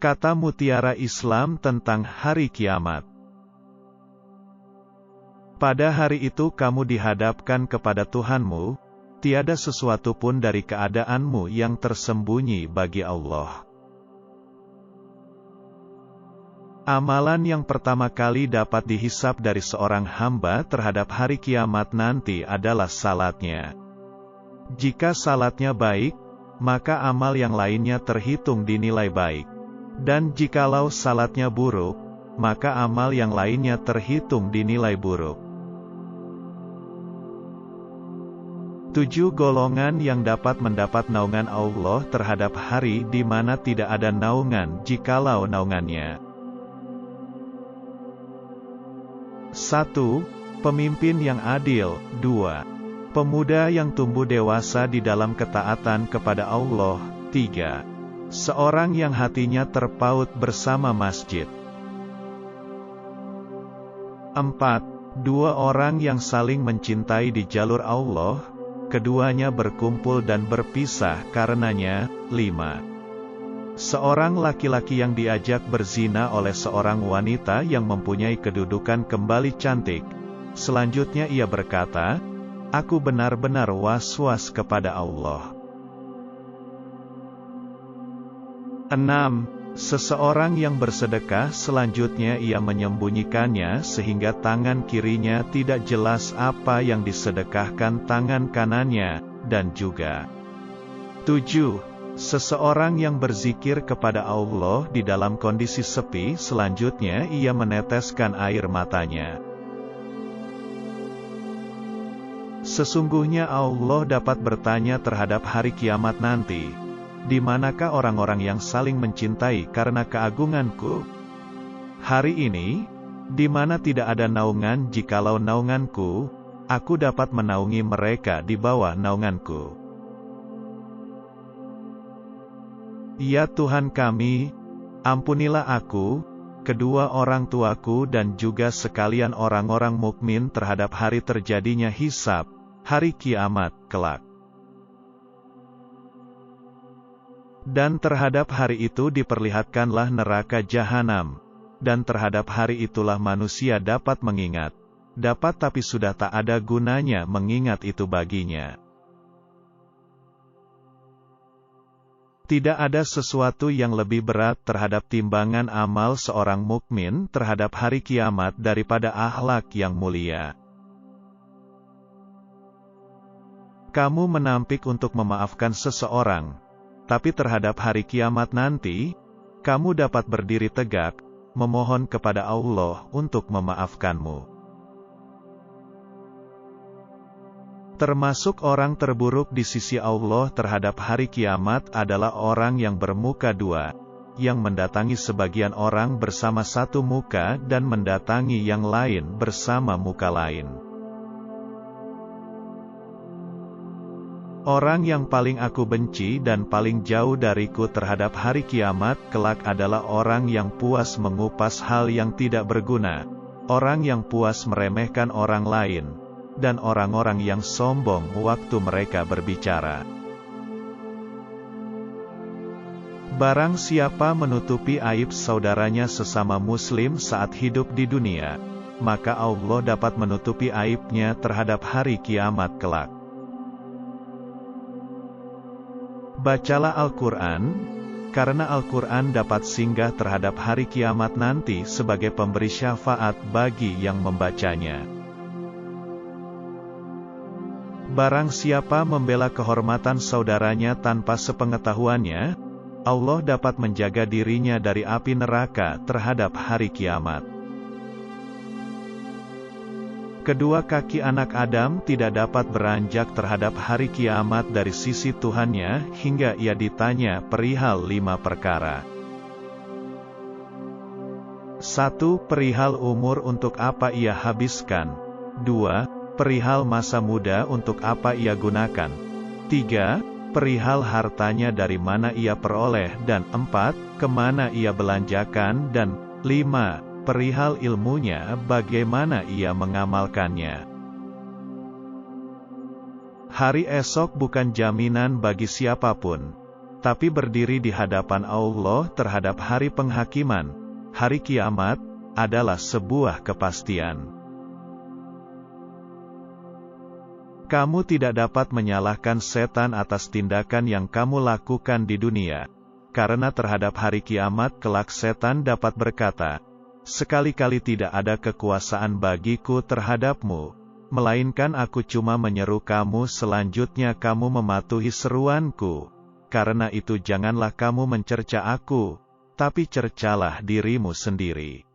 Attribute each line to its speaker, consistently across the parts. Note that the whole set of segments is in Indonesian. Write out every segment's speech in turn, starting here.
Speaker 1: Kata mutiara Islam tentang hari kiamat. Pada hari itu kamu dihadapkan kepada Tuhanmu, tiada sesuatu pun dari keadaanmu yang tersembunyi bagi Allah. Amalan yang pertama kali dapat dihisab dari seorang hamba terhadap hari kiamat nanti adalah salatnya. Jika salatnya baik, maka amal yang lainnya terhitung dinilai baik. Dan jikalau salatnya buruk, maka amal yang lainnya terhitung dinilai buruk. 7 golongan yang dapat mendapat naungan Allah terhadap hari di mana tidak ada naungan jikalau naungannya. 1. Pemimpin yang adil. 2. Pemuda yang tumbuh dewasa di dalam ketaatan kepada Allah. 3. Seorang yang hatinya terpaut bersama masjid. 4. 2 orang yang saling mencintai di jalur Allah, keduanya berkumpul dan berpisah karenanya. 5. Seorang laki-laki yang diajak berzina oleh seorang wanita yang mempunyai kedudukan kembali cantik. Selanjutnya ia berkata, "Aku benar-benar was-was kepada Allah." 6. Seseorang yang bersedekah selanjutnya ia menyembunyikannya sehingga tangan kirinya tidak jelas apa yang disedekahkan tangan kanannya, dan juga 7. Seseorang yang berzikir kepada Allah di dalam kondisi sepi selanjutnya ia meneteskan air matanya. Sesungguhnya Allah dapat bertanya terhadap hari kiamat nanti, "Di manakah orang-orang yang saling mencintai karena keagunganku?" Hari ini, di mana tidak ada naungan jikalau naunganku, aku dapat menaungi mereka di bawah naunganku. Ya Tuhan kami, ampunilah aku, kedua orang tuaku dan juga sekalian orang-orang mukmin terhadap hari terjadinya hisab, hari kiamat kelak. Dan terhadap hari itu diperlihatkanlah neraka jahanam, dan terhadap hari itulah manusia dapat mengingat, dapat tapi sudah tak ada gunanya mengingat itu baginya. Tidak ada sesuatu yang lebih berat terhadap timbangan amal seorang mukmin terhadap hari kiamat daripada akhlak yang mulia. Kamu menampik untuk memaafkan seseorang, tapi terhadap hari kiamat nanti, kamu dapat berdiri tegak, memohon kepada Allah untuk memaafkanmu. Termasuk orang terburuk di sisi Allah terhadap hari kiamat adalah orang yang bermuka dua, yang mendatangi sebagian orang bersama satu muka dan mendatangi yang lain bersama muka lain. Orang yang paling aku benci dan paling jauh dariku terhadap hari kiamat kelak adalah orang yang puas mengupas hal yang tidak berguna, orang yang puas meremehkan orang lain, dan orang-orang yang sombong waktu mereka berbicara. Barang siapa menutupi aib saudaranya sesama muslim saat hidup di dunia, maka Allah dapat menutupi aibnya terhadap hari kiamat kelak. Bacalah Al-Quran, karena Al-Quran dapat singgah terhadap hari kiamat nanti sebagai pemberi syafaat bagi yang membacanya. Barang siapa membela kehormatan saudaranya tanpa sepengetahuannya, Allah dapat menjaga dirinya dari api neraka terhadap hari kiamat. Kedua kaki anak Adam tidak dapat beranjak terhadap hari kiamat dari sisi Tuhannya hingga ia ditanya perihal 5 perkara. 1. Perihal umur untuk apa ia habiskan. 2. Perihal masa muda untuk apa ia gunakan. 3. Perihal hartanya dari mana ia peroleh dan 4. Kemana ia belanjakan dan 5. Perihal ilmunya bagaimana ia mengamalkannya. Hari esok bukan jaminan bagi siapapun. tapi berdiri di hadapan Allah terhadap hari penghakiman, hari kiamat, adalah sebuah kepastian. Kamu tidak dapat menyalahkan setan atas tindakan yang kamu lakukan di dunia, karena terhadap hari kiamat kelak setan dapat berkata, "Sekali-kali tidak ada kekuasaan bagiku terhadapmu, melainkan aku cuma menyeru kamu, selanjutnya kamu mematuhi seruanku. Karena itu janganlah kamu mencerca aku, tapi cercalah dirimu sendiri."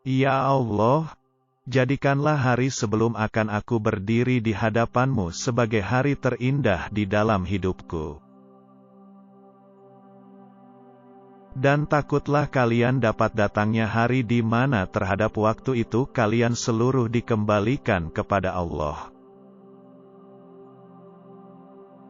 Speaker 1: Ya Allah, jadikanlah hari sebelum akan aku berdiri di hadapanmu sebagai hari terindah di dalam hidupku. Dan takutlah kalian dapat datangnya hari di mana terhadap waktu itu kalian seluruh dikembalikan kepada Allah.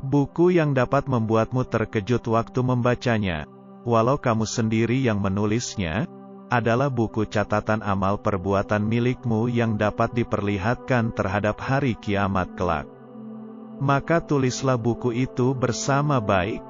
Speaker 1: Buku yang dapat membuatmu terkejut waktu membacanya, walau kamu sendiri yang menulisnya, adalah buku catatan amal perbuatan milikmu yang dapat diperlihatkan terhadap hari kiamat kelak. Maka tulislah buku itu bersama baik,